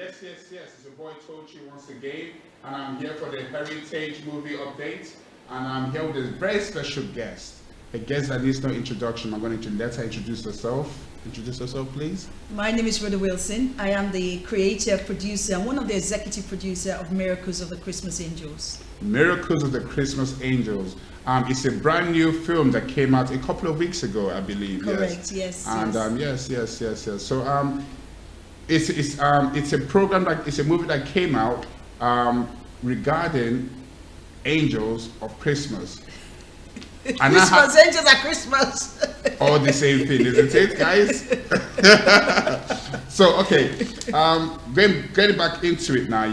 Yes. It's your boy Tochi once again, and I'm here for the Heritage Movie Update, and I'm here with a very special guest. A guest that needs no introduction. I'm going to let her introduce herself. Introduce yourself, please. My name is Rhoda Wilson. I am the creative producer and one of the executive producer of Miracles of the Christmas Angels. Miracles of the Christmas Angels. It's a brand new film that came out a couple of weeks ago, I believe. Correct. Yes. And yes. So it's a program, like it's a movie that came out regarding angels of Christmas. And Christmas angels at Christmas. All the same thing, isn't it, guys? So okay, getting back into it now.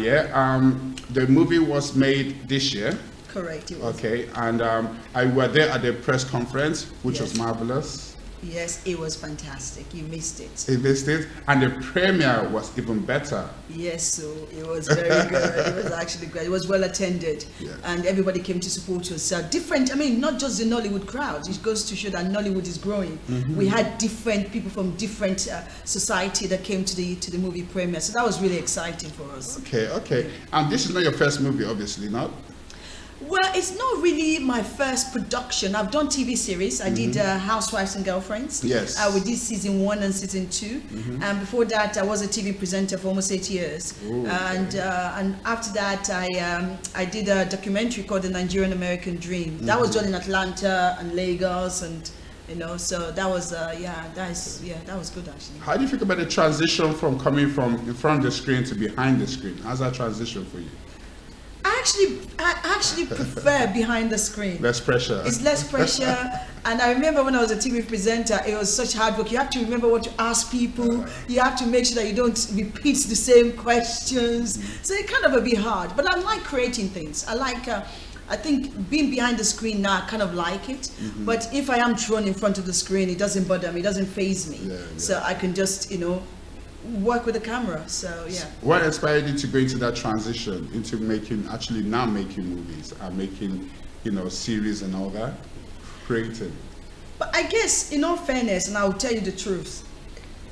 The movie was made this year. Correct. It was. Okay, and I were there at the press conference, which was marvelous. Yes, it was fantastic. You missed it. You missed it, and the premiere was even better. Yes, so it was very good. It was actually great. It was well attended, and everybody came to support us. Different. I mean, not just the Nollywood crowd. It goes to show that Nollywood is growing. We had different people from different society that came to the movie premiere. So that was really exciting for us. Okay. And this is not your first movie, obviously, not? Well, it's not really my first production. I've done TV series. I did Housewives and Girlfriends. Yes. We did season 1 and season 2. And before that, I was a TV presenter for almost 8 years. Ooh, and after that, I did a documentary called The Nigerian American Dream. That was done in Atlanta and Lagos, and so that was that was good actually. How do you think about the transition from coming from in front of the screen to behind the screen? How's that transition for you? I actually prefer behind the screen. Less pressure. It's less pressure. And I remember when I was a TV presenter, it was such hard work. You have to remember what to ask people. You have to make sure that you don't repeat the same questions. So it's kind of a bit hard. But I like creating things. I think being behind the screen now, I kind of like it. But if I am thrown in front of the screen, it doesn't bother me. It doesn't faze me. So I can just, work with the camera. So yeah. What inspired you to go into that transition into making movies and making series and all that, creating? But I guess in all fairness, and I'll tell you the truth,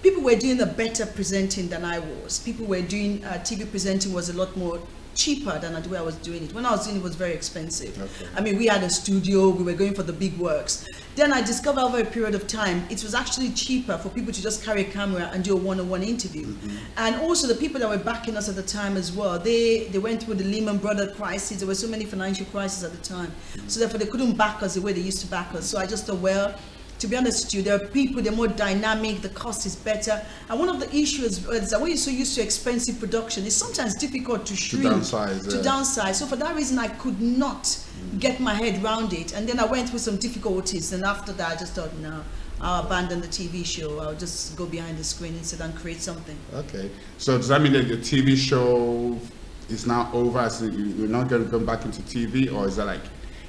people were doing a better presenting than I was. People were doing TV presenting was a lot more cheaper than the way I was doing it. When I was doing it, was very expensive. I mean, we had a studio, we were going for the big works. Then I discovered over a period of time, it was actually cheaper for people to just carry a camera and do a one-on-one interview. And also the people that were backing us at the time as well, they went through the Lehman Brothers crisis. There were so many financial crises at the time. So therefore they couldn't back us the way they used to back us. So I just thought, well, to be honest with you, there are people, they're more dynamic, the cost is better. And one of the issues is that when you're so used to expensive production, it's sometimes difficult to shrink, downsize. So for that reason, I could not get my head around it. And then I went through some difficulties. And after that, I just thought, no, I'll abandon the TV show. I'll just go behind the screen instead and create something. Okay. So does that mean that the TV show is now over? So you're not going to go back into TV? Or is that like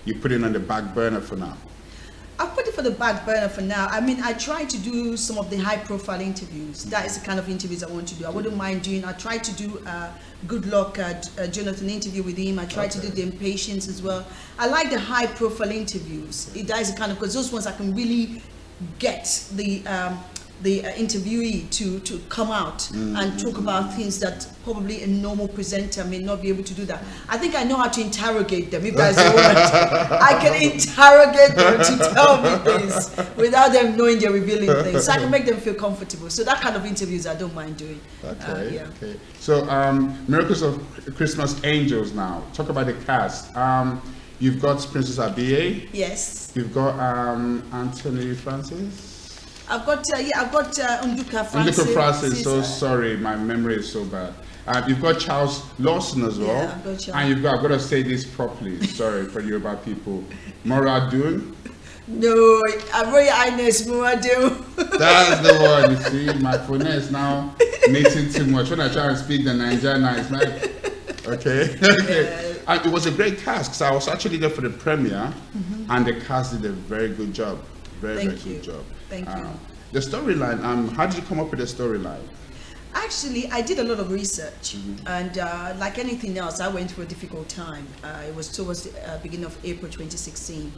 you put it on the back burner for now? I've put it for the back burner for now. I mean, I try to do some of the high-profile interviews. That is the kind of interviews I want to do. I wouldn't mind doing. I try to do Good Luck Jonathan interview with him. I try to do the Impatience as well. I like the high-profile interviews. That is the kind of, because those ones I can really get the interviewee to come out and talk about things that probably a normal presenter may not be able to do that. I think I know how to interrogate them. If that's the word, I can interrogate them to tell me things without them knowing they're revealing things. So I can make them feel comfortable. So that kind of interviews I don't mind doing. Okay. So Miracles of Christmas Angels now. Talk about the cast. You've got Princess Abie. Yes. You've got Anthony Francis. I've got Nduka Francis. Nduka Francis. So sorry, my memory is so bad. You've got Charles Lawson as well. Yeah, I've got Charles. And I've got to say this properly. Sorry for Yoruba people. Moradun. No, I'm very honest, Moradun. That's the one. You see, my phone is now mixing too much. When I try to speak the Nigerian, it's like, okay. And it was a great cast because I was actually there for the premiere, and the cast did a very good job. Very good job. Thank you. The storyline, how did you come up with the storyline? Actually, I did a lot of research, and like anything else, I went through a difficult time. It was towards the beginning of April 2016,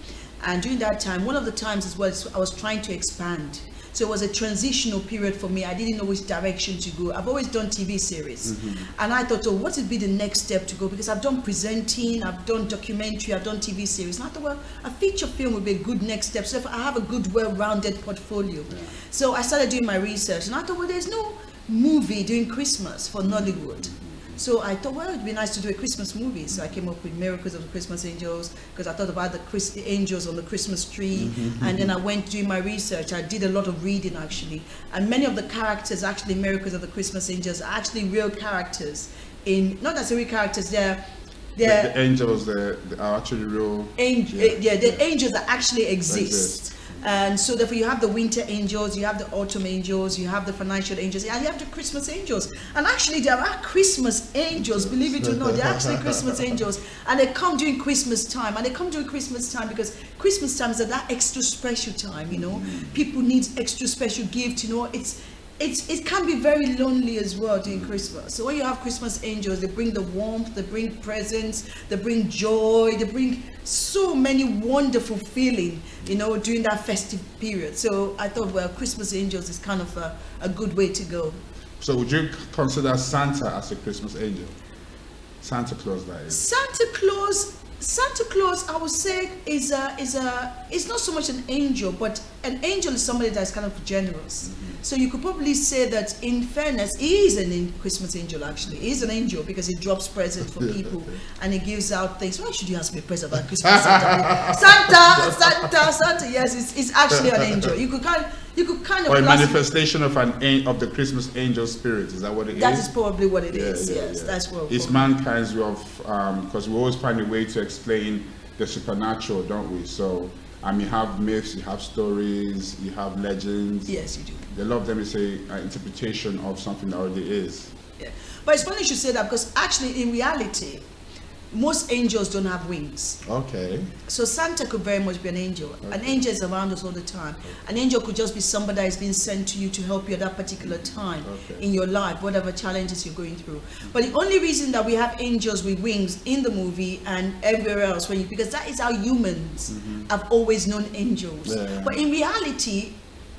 and during that time, one of the times as well, I was trying to expand. So it was a transitional period for me. I didn't know which direction to go. I've always done TV series. And I thought, oh, what would be the next step to go? Because I've done presenting, I've done documentary, I've done TV series. And I thought, well, a feature film would be a good next step. So if I have a good, well-rounded portfolio. So I started doing my research. And I thought, well, there's no movie during Christmas for Nollywood. So I thought, well, it'd be nice to do a Christmas movie. So I came up with Miracles of the Christmas Angels, because I thought about the angels on the Christmas tree. And then I went doing my research. I did a lot of reading, actually. And many of the characters, actually, Miracles of the Christmas Angels, are actually real characters. Not necessarily characters, they're the angels, they are actually real. The angels that actually exist. And so therefore you have the winter angels, you have the autumn angels, you have the financial angels, and you have the Christmas angels. And actually there are Christmas angels, believe it or not, they're actually Christmas angels. And they come during Christmas time. And they come during Christmas time because Christmas time is that extra special time, you know. People need extra special gift, you know. It can be very lonely as well during Christmas. So when you have Christmas angels, they bring the warmth, they bring presents, they bring joy, they bring so many wonderful feeling, you know, during that festive period. So I thought, well, Christmas angels is kind of a good way to go. So would you consider Santa as a Christmas angel? Santa Claus, that is. Santa Claus, I would say, is not so much an angel, but an angel is somebody that is kind of generous. So you could probably say that, in fairness, he is a Christmas angel. Actually, he is an angel because he drops presents for people and he gives out things. Why should you ask me a present about Christmas? Santa. Yes, it's actually an angel. You could kind of. Or a manifestation of the Christmas angel spirit. Is that what it is? That is probably what it is. Yes, that's what. It's mankind's way of, because we always find a way to explain the supernatural, don't we? So. You have myths, you have stories, you have legends. Yes, you do. A lot of them is an interpretation of something that already is. Yeah. But it's funny you should say that, because actually in reality, most angels don't have wings. Okay. So Santa could very much be an angel. Okay. An angel is around us all the time. An angel could just be somebody that is being sent to you to help you at that particular time in your life, whatever challenges you're going through. But the only reason that we have angels with wings in the movie and everywhere else, because that is how humans have always known angels. Yeah. But in reality,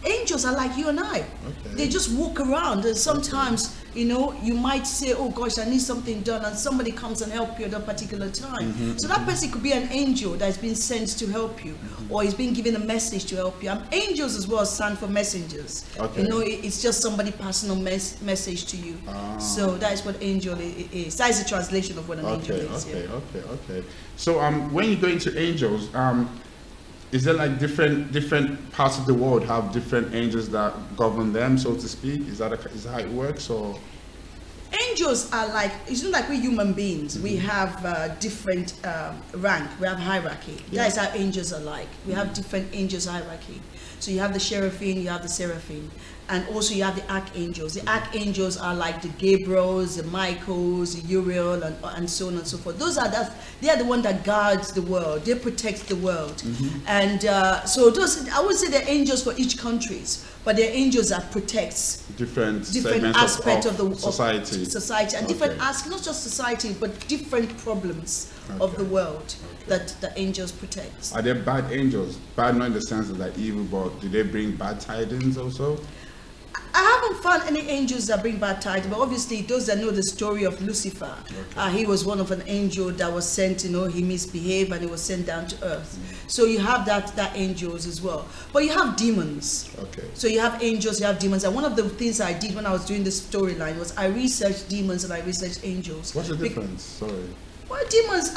angels are like you and I. Okay. They just walk around, and sometimes, you know, you might say, oh gosh, I need something done, and somebody comes and help you at a particular time. So that person could be an angel that's been sent to help you, or he's been given a message to help you. And angels as well stand for messengers. Okay. You know, it's just somebody passing a message to you. So that is what angel is. That is the translation of what an angel is. Okay. So when you go into angels, is there like different parts of the world have different angels that govern them, so to speak? Is that how it works, or? Angels are like, it's not like we human beings. We have different rank. We have hierarchy. That is how angels are like. We have different angels hierarchy. So you have the cherubim, you have the seraphim, and also you have the archangels. The archangels are like the Gabriels, the Michaels, the Uriel, and so on and so forth. They are the one that guards the world. They protect the world. And so those, I would say, they're angels for each countries, but they're angels that protects different aspects of the society, and different aspects, not just society, but different problems of the world that the angels protect. Are there bad angels? Bad not in the sense of like evil, but do they bring bad tidings also? I haven't found any angels that bring bad tidings, but obviously those that know the story of Lucifer, he was one of an angel that was sent, you know, he misbehaved and he was sent down to earth. So you have that angels as well. But you have demons. Okay. So you have angels, you have demons. And one of the things I did when I was doing this storyline was I researched demons and I researched angels. What's the difference? Sorry. Well, demons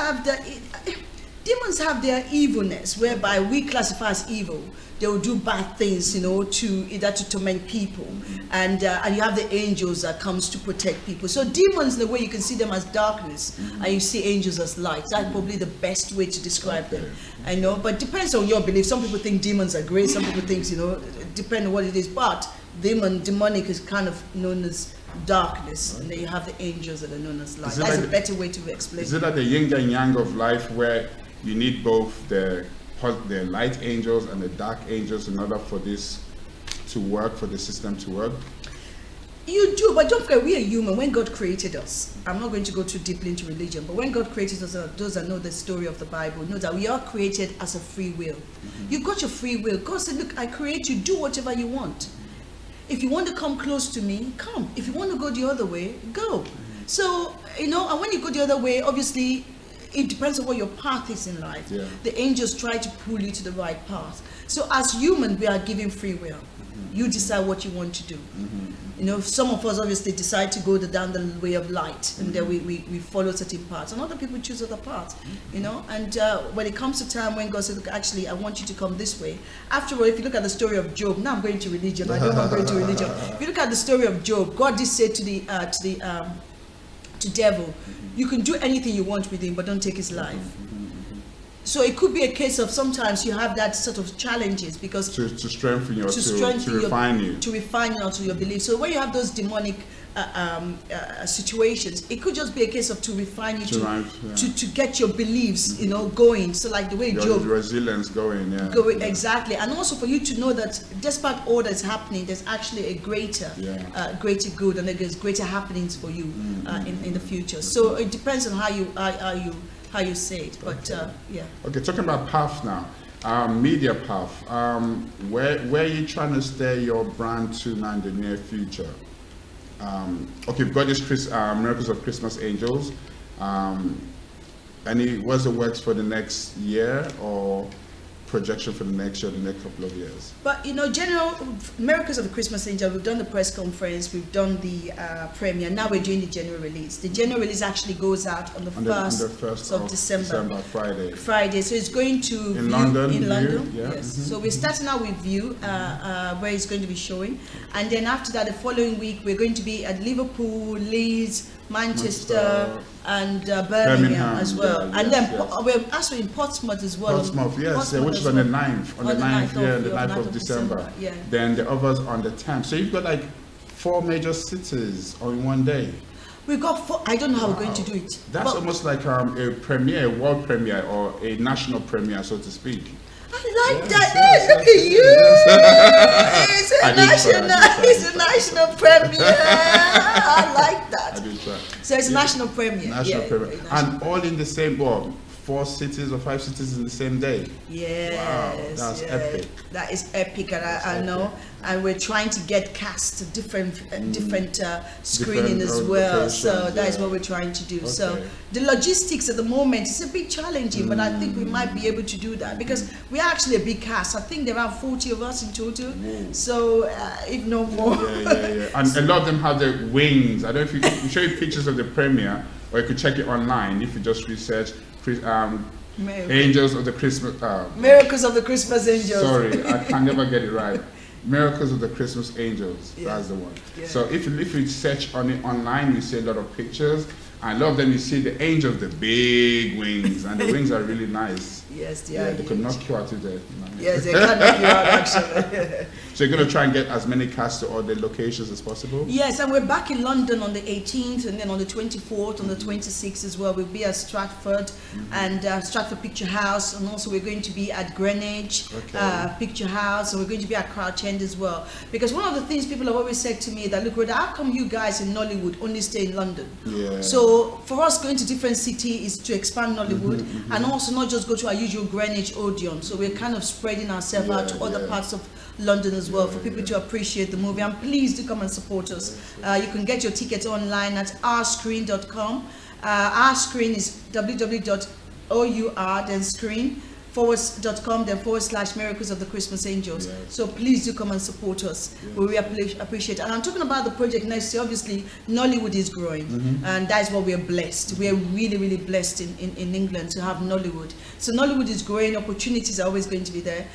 have their evilness, whereby we classify as evil. They will do bad things, you know, to torment people, and you have the angels that comes to protect people. So demons, the way you can see them as darkness, and you see angels as light. That's probably the best way to describe them. I know, but depends on your belief. Some people think demons are great. Some people think, you know, depend on what it is. But demonic is kind of known as darkness, and then you have the angels that are known as light. That's a better way to explain. Is it like the yin and yang of life, where you need both the light angels and the dark angels in order for this to work, for the system to work? You do, but don't forget, we are human. When God created us, I'm not going to go too deeply into religion, but when God created us, those that know the story of the Bible know that we are created as a free will. You've got your free will. God said, look, I create you, do whatever you want. If you want to come close to me, come. If you want to go the other way, go. So, you know, and when you go the other way, obviously, it depends on what your path is in life. Yeah. The angels try to pull you to the right path. So as humans, we are given free will. You decide what you want to do. You know, some of us obviously decide to go down the way of light, and then we follow certain paths, and other people choose other paths, you know. And when it comes to time when God said, look, actually, I want you to come this way. After all, if you look at the story of Job, now I'm going to religion, I don't want to go into religion. If you look at the story of Job, God did say to the devil, you can do anything you want with him, but don't take his life. So it could be a case of sometimes you have that sort of challenges because to strengthen you, to refine you, to refine you to your belief. So when you have those demonic situations, it could just be a case of to refine you, to get your beliefs, you know, going. So like the way Job, resilience going, exactly, and also for you to know that despite all that's happening, there's actually a greater good, and there's greater happenings for you in the future. So it depends on how you say it, but yeah. Okay, talking about path now, media path. Where are you trying to steer your brand to now in the near future? Okay, we've got this Miracles of Christmas Angels. What's the works for the next year or projection for the next year, the next couple of years? But you know, general Miracles of the Christmas Angel, we've done the press conference, we've done the premiere, now we're doing the general release. The general release actually goes out on the 1st of December, Friday. So it's going to in London. Yeah. Yes. So we're starting out with View, where it's going to be showing, and then after that, the following week, we're going to be at Liverpool, Leeds, Manchester, and Birmingham as well. And then we're also in Portsmouth as well. Portsmouth, yes, which is on the 9th. On the 9th of December. Yeah. Then the others on the 10th. So you've got like 4 major cities on one day. We've got 4. I don't know how we're going to do it. That's almost like a premiere, a world premiere, or a national premiere, so to speak. I like that. Look at you. It's a national premiere. I like that. I did try. So it's a national premiere. National premiere. And all in the same, 4 cities or 5 cities in the same day. Yes. Wow, that's epic. That is epic, and I know. And we're trying to get cast different screening as well. So that is what we're trying to do. Okay. So the logistics at the moment is a bit challenging, but I think we might be able to do that because we're actually a big cast. I think there are 40 of us in total. So if no more. Yeah. And a lot of them have their wings. I don't know if you can show you pictures of the premiere, or you could check it online if you just research Angels of the Christmas. Miracles of the Christmas Angels. Sorry, I can never get it right. Miracles of the Christmas Angels. Yeah. That's the one. Yeah. So if you search on it online, you see a lot of pictures. I love them. You see the angels, the big wings, and the wings are really nice. Yes, they could knock you out of there. Yes, they can knock you out actually. So you're going to try and get as many casts to all the locations as possible? Yes, and we're back in London on the 18th, and then on the 24th, on the 26th as well. We'll be at Stratford and Stratford Picture House, and also we're going to be at Greenwich Picture House, and we're going to be at Crouch End as well. Because one of the things people have always said to me that, look, Rhoda, how come you guys in Nollywood only stay in London? Yeah. So for us, going to different cities is to expand Nollywood, and also not just go to our usual Greenwich Odeon. So we're kind of spreading ourselves out to other parts of London as well for people to appreciate the movie. And please do come and support us. You can get your tickets online at ourscreen.com. Our screen is www.our then screen /com then / Miracles of the Christmas Angels. So please do come and support us. We really appreciate it. And I'm talking about the project next year. Obviously Nollywood is growing, and that's what we are blessed. We are really, really blessed in England to have Nollywood. So Nollywood is growing, opportunities are always going to be there.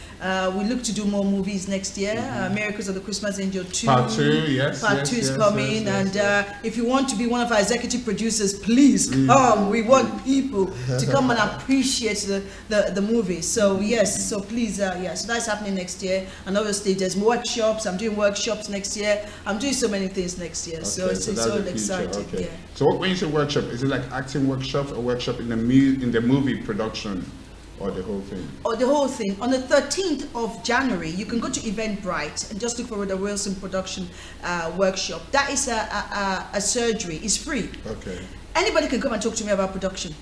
We look to do more movies next year. Miracles of the Christmas Angel 2. Part 2, yes. Part 2 is coming, and if you want to be one of our executive producers, please come. We want people to come and appreciate the movie. So yes, so please, so that's happening next year. And obviously there's workshops. I'm doing workshops next year. I'm doing so many things next year. So it's so exciting. Okay. So when you say workshop, is it like acting workshop or workshop in the movie production? Or the whole thing? Or the whole thing. On the 13th of January, you can go to Eventbrite and just look for Rhoda Wilson production workshop. That is a surgery. It's free. Okay. Anybody can come and talk to me about production.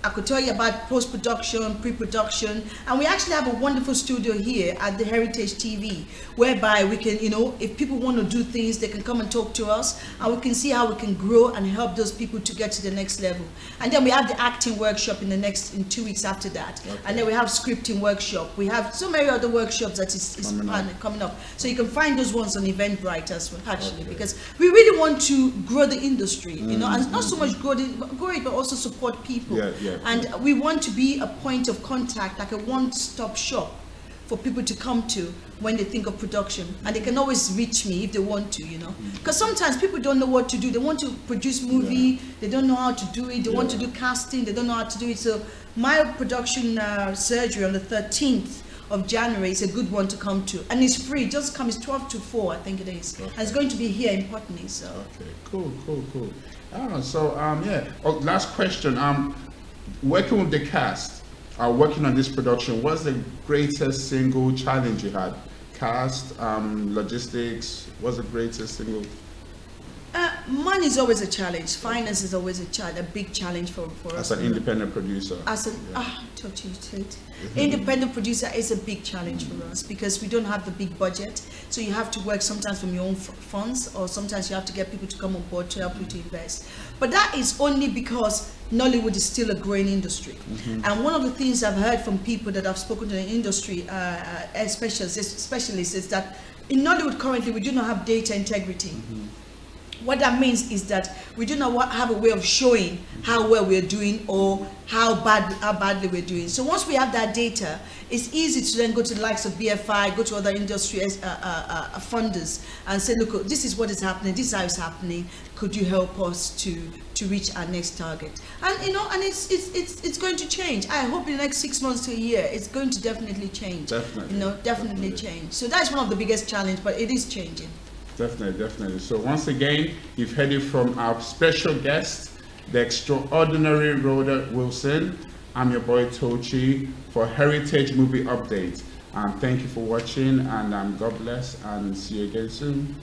I could tell you about post-production, pre-production, and we actually have a wonderful studio here at the Heritage TV, whereby we can, you know, if people want to do things, they can come and talk to us, and we can see how we can grow and help those people to get to the next level. And then we have the acting workshop in 2 weeks after that. Okay. And then we have scripting workshop. We have so many other workshops that is coming up. So you can find those ones on Eventbrite as well, actually, because we really want to grow the industry, you know, and not so much grow it, but also support people. And we want to be a point of contact, like a one-stop shop for people to come to when they think of production. And they can always reach me if they want to, you know. Because sometimes people don't know what to do. They want to produce movie, they don't know how to do it, they want to do casting, they don't know how to do it. So my production surgery on the 13th of January is a good one to come to. And it's free, just come, it's 12 to 4, I think it is. Okay. And it's going to be here in Putney, so. Okay, cool. I don't know, so last question. Working with the cast, working on this production, what's the greatest single challenge you had? Cast, logistics, what's the greatest single? Money is always a challenge. Finance is always a big challenge for us. As an independent producer. Independent producer is a big challenge for us because we don't have the big budget. So you have to work sometimes from your own funds, or sometimes you have to get people to come on board to help you to invest. But that is only because Nollywood is still a growing industry. And one of the things I've heard from people that have spoken to the industry specialists is that in Nollywood currently we do not have data integrity. What that means is that we do not have a way of showing how well we're doing or how badly we're doing. So once we have that data, it's easy to then go to the likes of BFI, go to other industry funders and say, look, this is what is happening, this is how it's happening, could you help us to reach our next target? And you know, and it's going to change. I hope in the next 6 months to a year, it's going to definitely change. Definitely change. So that's one of the biggest challenges, but it is changing. Definitely. So once again, you've heard it from our special guest, the extraordinary Rhoda Wilson. I'm your boy Tochi for Heritage Movie Update. Thank you for watching, and God bless, and see you again soon.